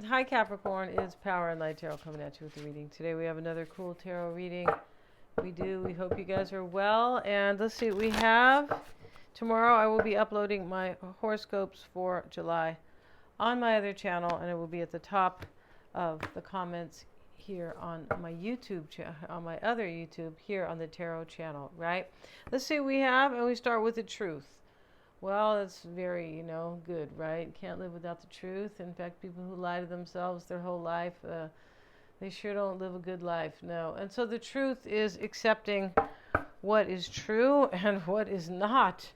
Hi Capricorn, it's Power and Light Tarot coming at you with the reading. Today we have another cool tarot reading. We hope you guys are well. And let's see what we have. Tomorrow I will be uploading my horoscopes for July on my other channel, and it will be at the top of the comments here on my YouTube channel, on my other YouTube here on the tarot channel, right? Let's see what we have, and we start with the truth. Well, it's very, good, right? Can't live without the truth. In fact, people who lie to themselves their whole life, they sure don't live a good life, no. And so the truth is accepting what is true and what is not,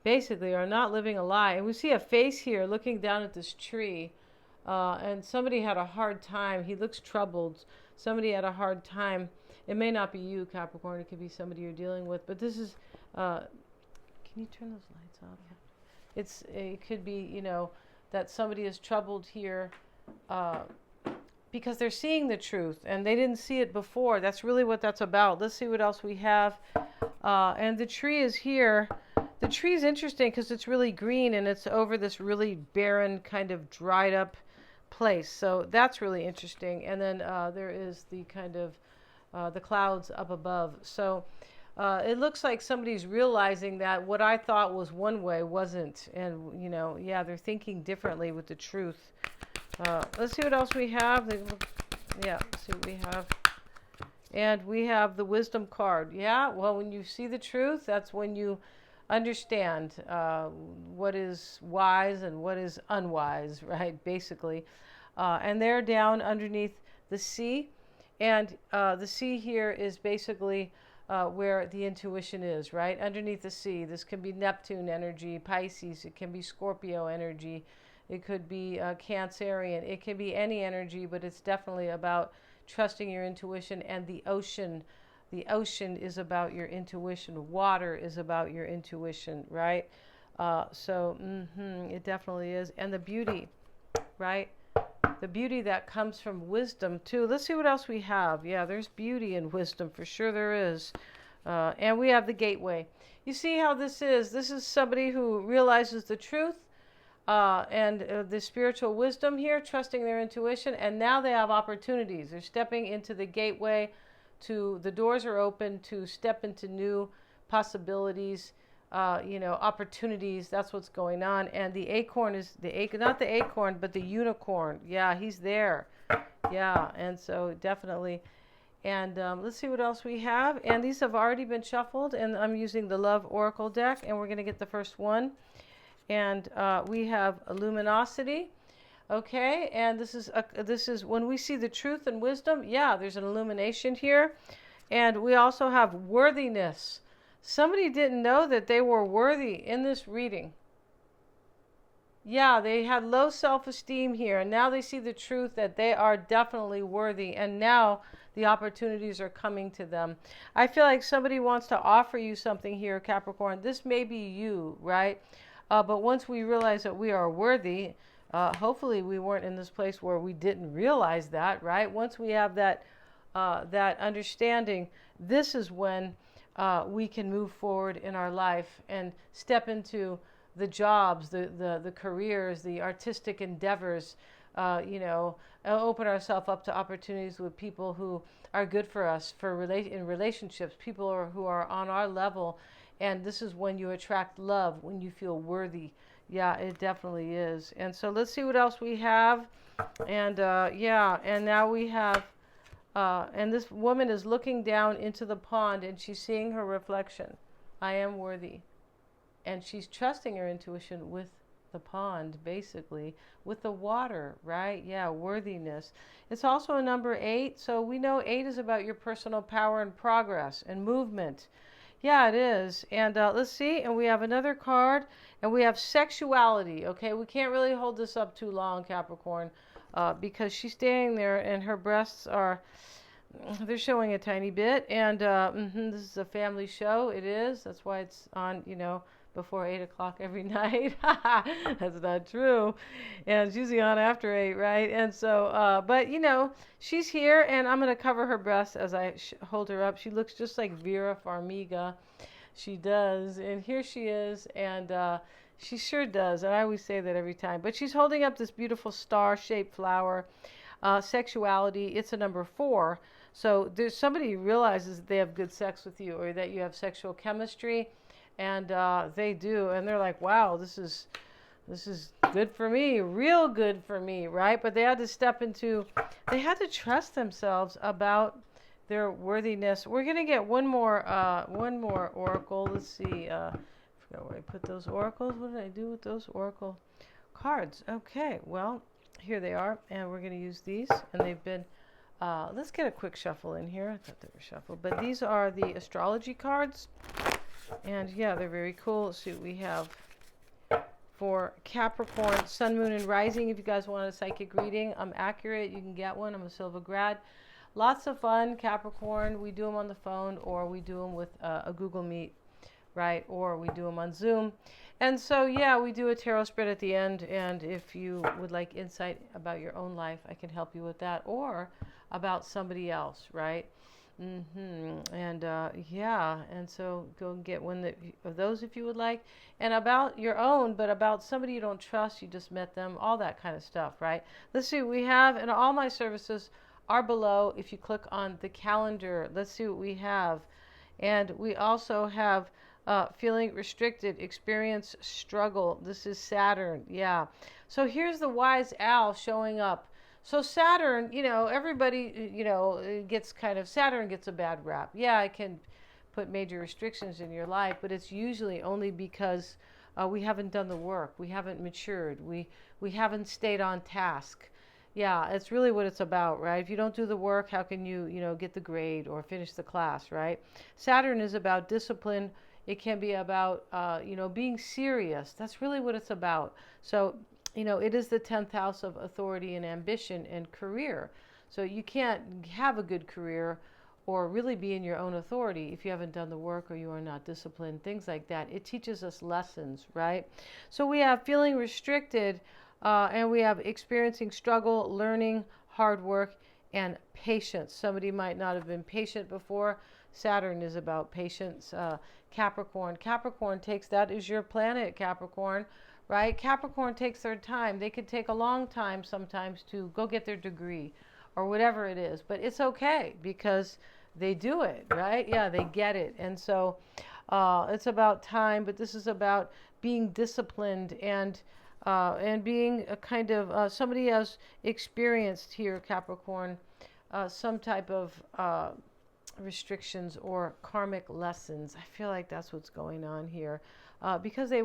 basically, or not living a lie. And we see a face here looking down at this tree, and somebody had a hard time. He looks troubled. Somebody had a hard time. It may not be you, Capricorn. It could be somebody you're dealing with. But this is... can you turn those lights off? It could be, that somebody is troubled here because they're seeing the truth and they didn't see it before. That's really what that's about. Let's see what else we have. And the tree is here. The tree is interesting because it's really green and it's over this really barren, kind of dried up place. So that's really interesting. And then there is the kind of the clouds up above. So it looks like somebody's realizing that what I thought was one way wasn't. And, they're thinking differently with the truth. Let's see what else we have. Let's see what we have. And we have the wisdom card. Yeah, well, when you see the truth, that's when you understand what is wise and what is unwise, right, basically. And they're down underneath the sea. And the sea here is basically... where the intuition is, right? Underneath the sea. This can be Neptune energy, Pisces. It can be Scorpio energy. It could be Cancerian. It can be any energy, but it's definitely about trusting your intuition. And the ocean is about your intuition. Water is about your intuition, right? It definitely is. And the beauty, right? The beauty that comes from wisdom too. Let's see what else we have. Yeah, there's beauty in wisdom, for sure there is. And we have the gateway. You see how this is? This is somebody who realizes the truth and the spiritual wisdom here, trusting their intuition, and now they have opportunities. They're stepping into the gateway the doors are open to step into new possibilities, opportunities. That's what's going on. And the acorn is not the acorn, but the unicorn. Yeah, he's there. Yeah, and so definitely. And let's see what else we have. And these have already been shuffled, and I'm using the Love Oracle deck, and we're going to get the first one. And we have luminosity. Okay, and this is when we see the truth and wisdom. Yeah, there's an illumination here. And we also have worthiness. Somebody didn't know that they were worthy in this reading. Yeah, they had low self-esteem here, and now they see the truth that they are definitely worthy, and now the opportunities are coming to them. I feel like somebody wants to offer you something here, Capricorn. This may be you, right? But once we realize that we are worthy, hopefully we weren't in this place where we didn't realize that, right? Once we have that understanding, this is when we can move forward in our life and step into the jobs, the careers, the artistic endeavors, open ourselves up to opportunities with people who are good for us, in relationships, people who are on our level. And this is when you attract love, when you feel worthy. Yeah, it definitely is. And so let's see what else we have. And and now we have... and this woman is looking down into the pond and she's seeing her reflection. I am worthy. And she's trusting her intuition with the pond, basically, with the water, right? Yeah, worthiness. It's also a number 8. So we know 8 is about your personal power and progress and movement. Yeah, it is. And let's see. And we have another card. And we have sexuality. Okay, we can't really hold this up too long, Capricorn. Because she's staying there and her breasts they're showing a tiny bit. And this is a family show. It is. That's why it's on, before 8 o'clock every night. That's not true. And it's usually on after 8, right? And so, but she's here and I'm going to cover her breasts as I hold her up. She looks just like Vera Farmiga. She does. And here she is. And She sure does. And I always say that every time. But she's holding up this beautiful star-shaped flower. Sexuality, it's a number 4. So there's somebody who realizes that they have good sex with you or that you have sexual chemistry. And they do. And they're like, wow, this is good for me, real good for me, right? But they had to trust themselves about their worthiness. We're gonna get one more oracle. Let's see. I forgot where I put those oracles. What did I do with those oracle cards? Okay, well, here they are, and we're gonna use these. And they've been. Let's get a quick shuffle in here. I thought they were shuffled, but these are the astrology cards, and yeah, they're very cool. Let's see what we have for Capricorn, Sun, Moon, and Rising. If you guys want a psychic reading, I'm accurate. You can get one. I'm a Silva grad. Lots of fun, Capricorn. We do them on the phone, or we do them with a Google Meet, right? Or we do them on Zoom. And so, yeah, we do a tarot spread at the end. And if you would like insight about your own life, I can help you with that, or about somebody else, right? And yeah, and so go and get one of those if you would like. And about your own, but about somebody you don't trust, you just met them, all that kind of stuff, right? Let's see what we have. And all my services are below if you click on the calendar. Let's see what we have. And we also have feeling restricted, experience struggle. This is Saturn, yeah. So here's the wise owl showing up. So Saturn, everybody, Saturn gets a bad rap. Yeah, it can put major restrictions in your life, but it's usually only because we haven't done the work. We haven't matured. We haven't stayed on task. Yeah, it's really what it's about, right? If you don't do the work, how can you, get the grade or finish the class, right? Saturn is about discipline. It can be about, being serious. That's really what it's about. So it is the 10th house of authority and ambition and career. So you can't have a good career or really be in your own authority if you haven't done the work or you are not disciplined, things like that. It teaches us lessons, right? So we have feeling restricted, and we have experiencing struggle, learning, hard work, and patience. Somebody might not have been patient before. Saturn is about patience. Capricorn. That is your planet, Capricorn. Right? Capricorn takes their time. They could take a long time sometimes to go get their degree or whatever it is, but it's okay because they do it, right? Yeah, they get it. And so it's about time, but this is about being disciplined and being a kind of somebody has experienced here, Capricorn, some type of restrictions or karmic lessons. I feel like that's what's going on here because they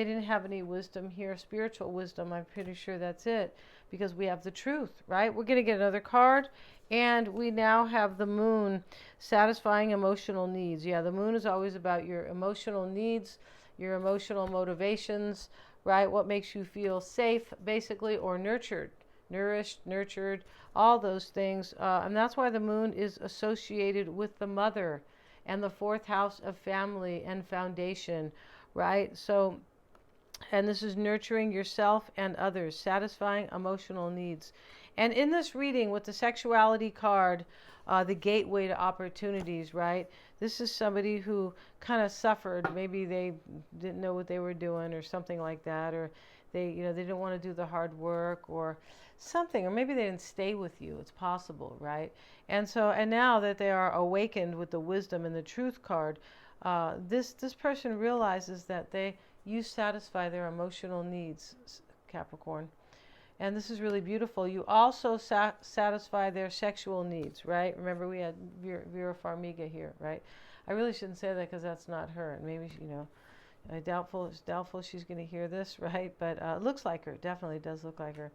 didn't have any wisdom here, spiritual wisdom. I'm pretty sure that's it because we have the truth, right? We're going to get another card, and we now have the moon, satisfying emotional needs. Yeah, the moon is always about your emotional needs, your emotional motivations, right? What makes you feel safe, basically, or nurtured, nourished, nurtured, all those things. And that's why the moon is associated with the mother and the 4th house of family and foundation, right? So, and this is nurturing yourself and others, satisfying emotional needs. And in this reading with the sexuality card, the gateway to opportunities, right? This is somebody who kind of suffered. Maybe they didn't know what they were doing or something like that, or they didn't want to do the hard work or something, or maybe they didn't stay with you. It's possible, right? And now that they are awakened with the wisdom and the truth card, this person realizes that you satisfy their emotional needs, Capricorn. And this is really beautiful. You also satisfy their sexual needs, right? Remember, we had Vera Farmiga here, right? I really shouldn't say that because that's not her. And maybe, it's doubtful she's going to hear this, right? But it looks like her. Definitely does look like her.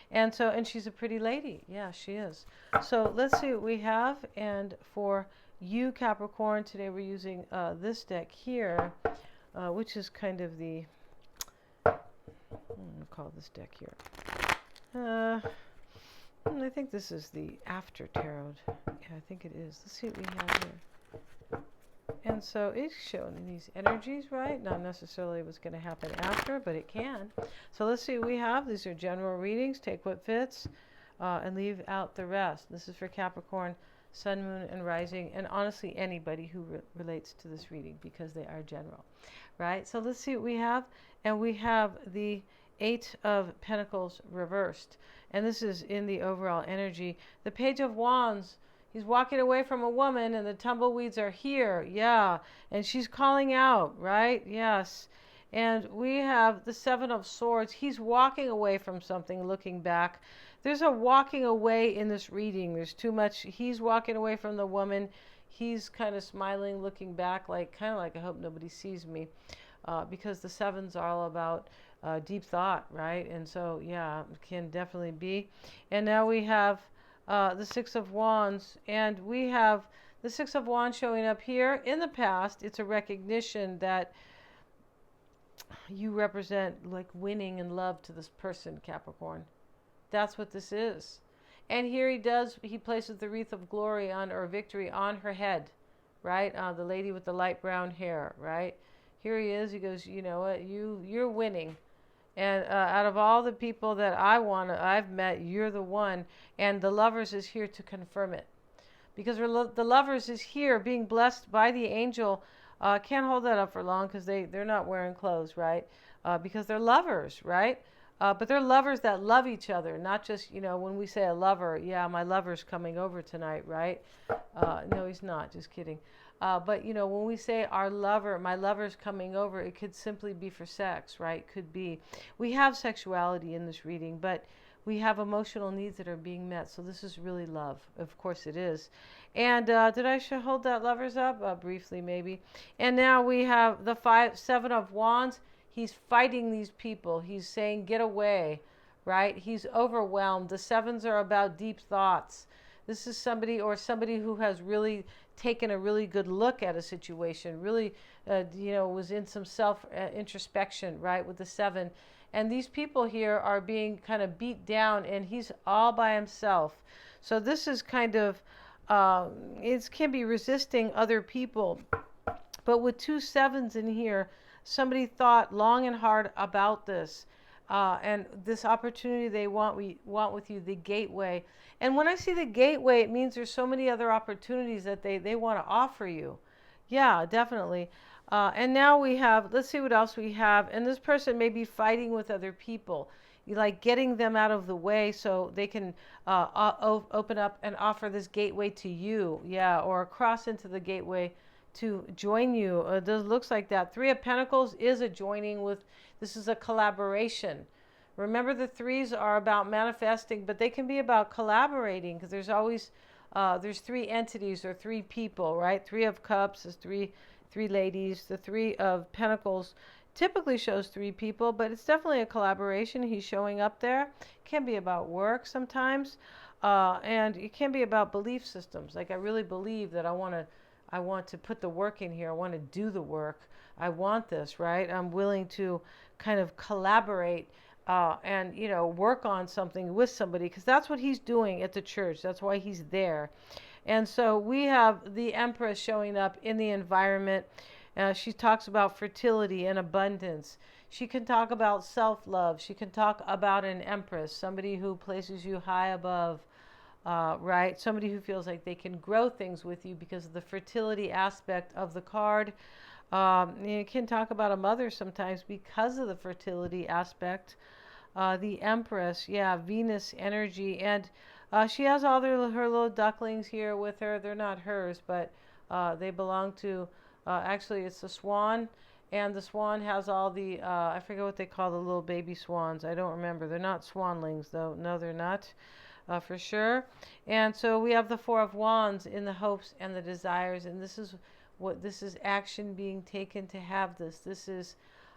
And she's a pretty lady. Yeah, she is. So let's see what we have. And for you, Capricorn, today we're using this deck here, which is kind of I'm going to call this deck here. I think this is the After Tarot. Yeah, I think it is. Let's see what we have here. And so it's showing these energies, right? Not necessarily what's going to happen after, but it can. So let's see what we have. These are general readings. Take what fits and leave out the rest. This is for Capricorn, Sun, Moon, and Rising, and honestly anybody who relates to this reading because they are general, right? So let's see what we have. and we have the Eight of Pentacles reversed. And this is in the overall energy. The Page of Wands, he's walking away from a woman and the tumbleweeds are here. Yeah. And she's calling out, right? Yes. And we have the Seven of Swords. He's walking away from something, looking back. There's a walking away in this reading. There's too much. He's walking away from the woman. He's kind of smiling, looking back, like kind of like, I hope nobody sees me. Because the sevens are all about deep thought, right? And so, yeah, it can definitely be. And now we have the Six of Wands, and we have the Six of Wands showing up here. In the past, it's a recognition that you represent like winning and love to this person, Capricorn. That's what this is. And here he places the wreath of glory on, or victory, on her head, right? The lady with the light brown hair, right? Here he is. He goes, you know what? You're winning. And out of all the people that I've met, you're the one. And the Lovers is here to confirm it. Because the Lovers is here being blessed by the angel. Can't hold that up for long because they're not wearing clothes, right? Because they're lovers, right? But they're lovers that love each other, not just, when we say a lover, yeah, my lover's coming over tonight, right? No, he's not, just kidding. But, when we say my lover's coming over, it could simply be for sex, right? Could be. We have sexuality in this reading, but we have emotional needs that are being met. So this is really love. Of course it is. And did I hold that Lovers up? Briefly, maybe. And now we have the Seven of Wands. He's fighting these people. He's saying, get away, right? He's overwhelmed. The sevens are about deep thoughts. This is somebody who has really taken a really good look at a situation, really, was in some self-introspection, right, with the seven. And these people here are being kind of beat down, and he's all by himself. So this is kind of, it can be resisting other people. But with two sevens in here, somebody thought long and hard about this. And this opportunity they want with you, the gateway. And when I see the gateway, it means there's so many other opportunities that they want to offer you. Yeah, definitely. And now we have, let's see what else we have. And this person may be fighting with other people. You like getting them out of the way so they can open up and offer this gateway to you. Yeah, or cross into the gateway to join you. It looks like that. Three of Pentacles is a joining with, this is a collaboration. Remember, the threes are about manifesting, but they can be about collaborating, because there's always, there's three entities or three people, right? Three of Cups is three ladies. The Three of Pentacles typically shows three people, but it's definitely a collaboration. He's showing up there. It can be about work sometimes, and it can be about belief systems. Like, I really believe that I want to put the work in here. I want to do the work. I want this, right? I'm willing to kind of collaborate and, work on something with somebody, because that's what he's doing at the church. That's why he's there. And so we have the Empress showing up in the environment. She talks about fertility and abundance. She can talk about self-love. She can talk about an Empress, somebody who places you high above. Right? Somebody who feels like they can grow things with you because of the fertility aspect of the card. You can talk about a mother sometimes because of the fertility aspect. The Empress, yeah, Venus energy. And she has all her little ducklings here with her. They're not hers, but they belong to, actually it's the swan. And the swan has all the, I forget what they call the little baby swans. I don't remember. They're not swanlings, though. No, they're not. For sure. And so we have the Four of Wands in the hopes and the desires, and this is action being taken to have this. This is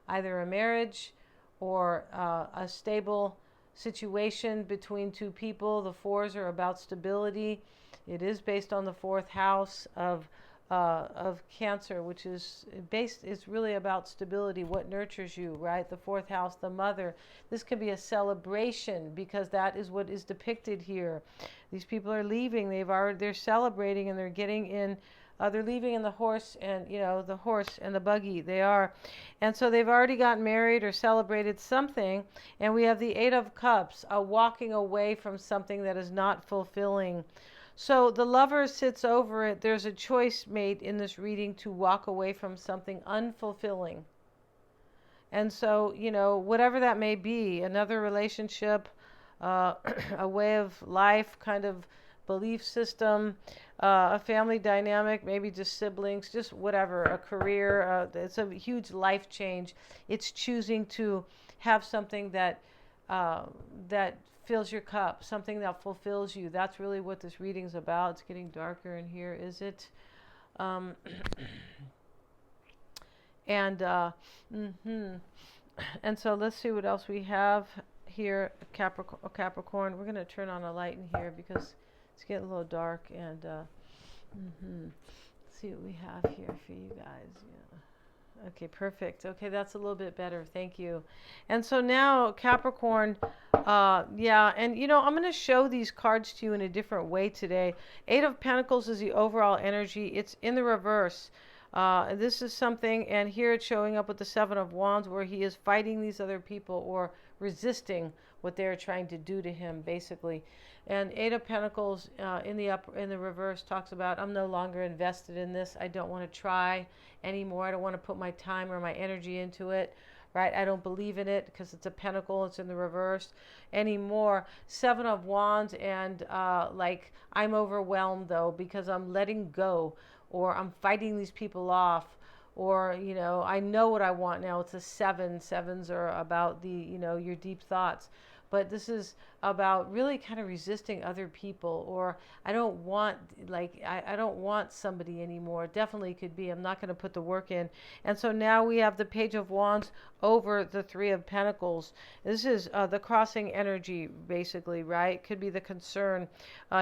either a marriage or a stable situation between two people. The fours are about stability. It is based on the fourth house of Cancer, which is it's really about stability, what nurtures you, right? The fourth house, the mother. This can be a celebration, because that is what is depicted here. These people are leaving. They're celebrating, and they're getting in. They're leaving in the horse and the horse and the buggy. They are, and so they've already gotten married or celebrated something. And we have the Eight of Cups, walking away from something that is not fulfilling. So the Lover sits over it. There's a choice made in this reading to walk away from something unfulfilling. And so, whatever that may be, another relationship, a way of life, kind of belief system, a family dynamic, maybe just siblings, just whatever, a career. It's a huge life change. It's choosing to have something that fills your cup, something that fulfills you. That's really what this reading's about. It's getting darker in here, is it? Um, and and so let's see what else we have here. Capricorn. We're going to turn on a light in here because it's getting a little dark. And let's see what we have here for you guys. Yeah. Okay, perfect. Okay, that's a little bit better. Thank you. And so now Capricorn, yeah, and I'm going to show these cards to you in a different way today. Eight of Pentacles is the overall energy. It's in the reverse. This is something, and here it's showing up with the Seven of Wands, where he is fighting these other people or resisting what they're trying to do to him, basically. And Eight of Pentacles in the reverse talks about, I'm no longer invested in this. I don't want to try anymore. I don't want to put my time or my energy into it. Right? I don't believe in it because it's a pentacle. It's in the reverse anymore. Seven of Wands, and like, I'm overwhelmed though because I'm letting go, or I'm fighting these people off, or I know what I want now. It's a seven. Sevens are about the your deep thoughts. But this is about really kind of resisting other people, or I don't want, I don't want somebody anymore. Definitely could be. I'm not going to put the work in. And so now we have the Page of Wands over the Three of Pentacles. This is the crossing energy, basically, right? Could be the concern.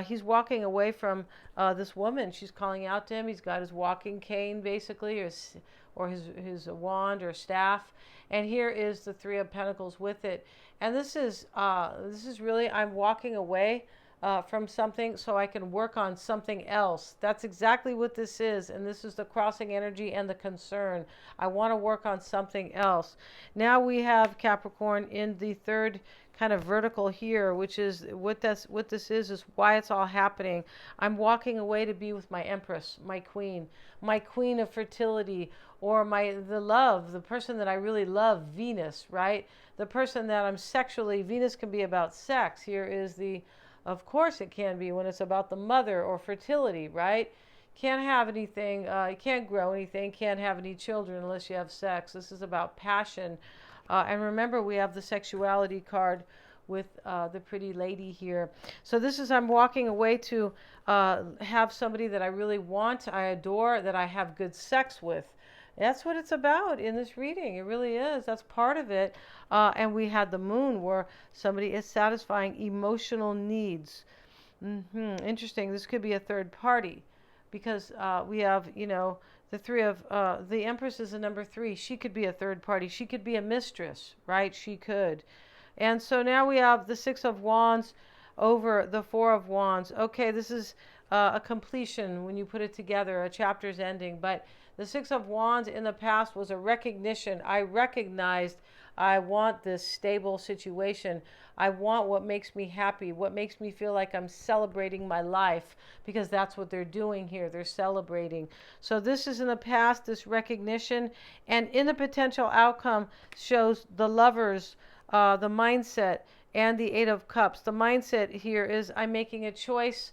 He's walking away from this woman. She's calling out to him. He's got his walking cane, basically, or his wand or staff. And here is the Three of Pentacles with it. And this is really, I'm walking away from something so I can work on something else. That's exactly what this is. And this is the crossing energy and the concern. I want to work on something else. Now we have Capricorn in the third kind of vertical here, which is what this is why it's all happening. I'm walking away to be with my Empress, my queen of fertility, or the person that I really love, Venus, right? The person that I'm sexually, Venus can be about sex. Here is of course it can be when it's about the mother or fertility, right? Can't have anything, you can't grow anything, can't have any children unless you have sex. This is about passion. And remember, we have the sexuality card with the pretty lady here. So this is, I'm walking away to have somebody that I really want, I adore, that I have good sex with. That's what it's about in this reading. It really is. That's part of it. And we had the moon, where somebody is satisfying emotional needs. Interesting. This could be a third party, because we have, the three of, the Empress is a number 3. She could be a third party. She could be a mistress, right? She could. And so now we have the Six of Wands over the Four of Wands. Okay, this is a completion when you put it together. A chapter's ending. But the Six of Wands in the past was a recognition. I recognized I want this stable situation. I want what makes me happy, what makes me feel like I'm celebrating my life, because that's what they're doing here. They're celebrating. So this is in the past, this recognition. And in the potential outcome shows the Lovers, the mindset, and the Eight of Cups. The mindset here is, I'm making a choice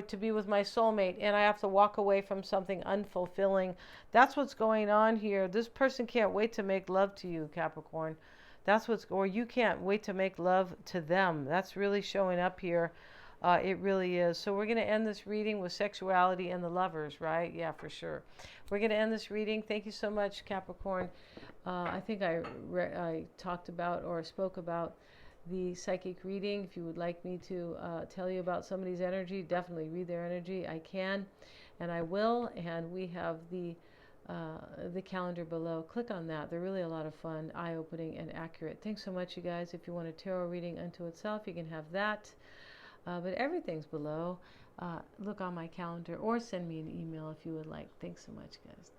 to be with my soulmate, and I have to walk away from something unfulfilling. That's what's going on here. This person can't wait to make love to you, Capricorn. Or you can't wait to make love to them. That's really showing up here. It really is. So we're going to end this reading with sexuality and the Lovers, right? Yeah, for sure. We're going to end this reading. Thank you so much, Capricorn. I think I talked about or spoke about the psychic reading. If you would like me to tell you about somebody's energy, definitely read their energy. I can, and I will. And we have the calendar below. Click on that. They're really a lot of fun, eye-opening, and accurate. Thanks so much, you guys. If you want a tarot reading unto itself, you can have that. But everything's below. Look on my calendar, or send me an email if you would like. Thanks so much, guys.